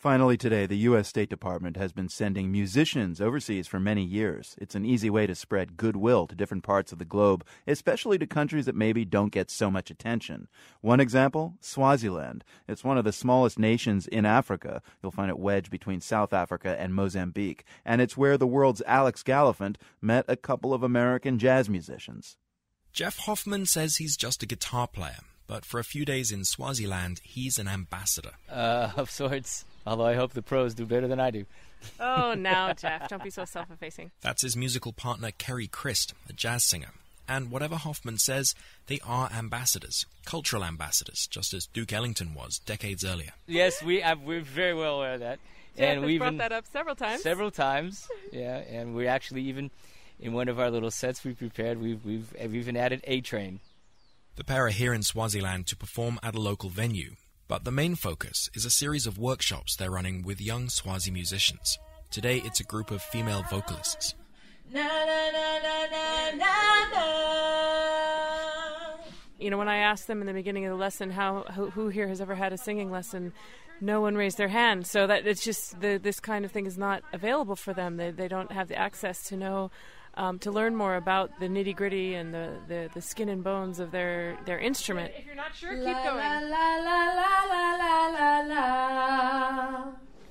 Finally today, the U.S. State Department has been sending musicians overseas for many years. It's an easy way to spread goodwill to different parts of the globe, especially to countries that maybe don't get so much attention. One example, Swaziland. It's one of the smallest nations in Africa. You'll find it wedged between South Africa and Mozambique. And it's where the world's Alex Gallafent met a couple of American jazz musicians. Jeff Hoffman says he's just a guitar player, but for a few days in Swaziland, he's an ambassador. Of sorts. Although I hope the pros do better than I do. Oh, now, Jeff, don't be so self-effacing. That's his musical partner, Keri Chryst, a jazz singer. And whatever Hoffman says, they are ambassadors, cultural ambassadors, just as Duke Ellington was decades earlier. Yes, we're very well aware of that. Jeff has brought that up several times. Several times, yeah. And we're actually even, in one of our little sets we prepared, we've even added A-Train. The pair are here in Swaziland to perform at a local venue. But the main focus is a series of workshops they're running with young Swazi musicians. Today, it's a group of female vocalists. You know, when I asked them in the beginning of the lesson who here has ever had a singing lesson, no one raised their hand. So that it's just this kind of thing is not available for them. They don't have the access to know, to learn more about the nitty-gritty and the skin and bones of their instrument. If you're not sure, keep going.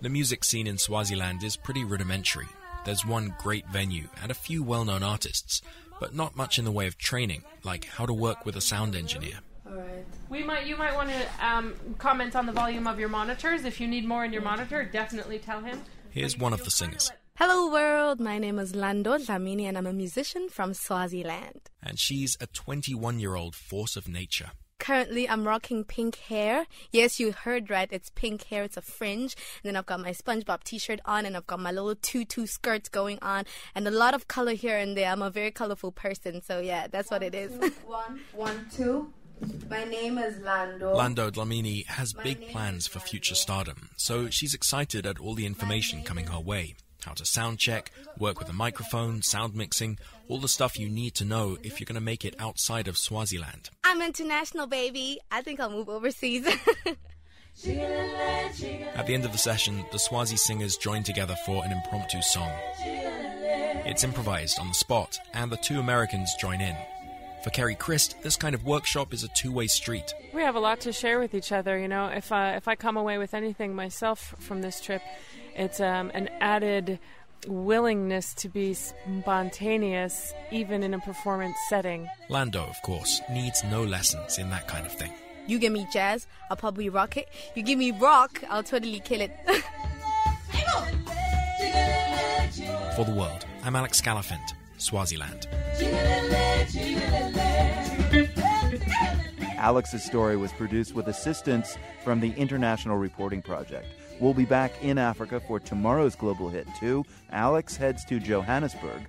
The music scene in Swaziland is pretty rudimentary. There's one great venue and a few well-known artists, but not much in the way of training, like how to work with a sound engineer. All right. You might want to comment on the volume of your monitors. If you need more in your monitor, definitely tell him. Here's one of the singers. Hello world, my name is Lando, Dlamini, and I'm a musician from Swaziland. And she's a 21-year-old force of nature. Currently, I'm rocking pink hair. Yes, you heard right, it's pink hair, it's a fringe. And then I've got my SpongeBob t-shirt on, and I've got my little tutu skirts going on, and a lot of color here and there. I'm a very colorful person, so yeah, that's what it is. One, two. My name is Lando. Lando Dlamini has big plans for future stardom, so she's excited at all the information coming her way. How to sound check, work with a microphone, sound mixing, all the stuff you need to know if you're going to make it outside of Swaziland. I'm international, baby. I think I'll move overseas. At the end of the session, the Swazi singers join together for an impromptu song. It's improvised on the spot, and the two Americans join in. For Keri Chryst, this kind of workshop is a two-way street. We have a lot to share with each other. You know, if I come away with anything myself from this trip, it's an added willingness to be spontaneous, even in a performance setting. Lando, of course, needs no lessons in that kind of thing. You give me jazz, I'll probably rock it. You give me rock, I'll totally kill it. For the world, I'm Alex Gallafent, Swaziland. Alex's story was produced with assistance from the International Reporting Project. We'll be back in Africa for tomorrow's Global Hit 2. Alex heads to Johannesburg.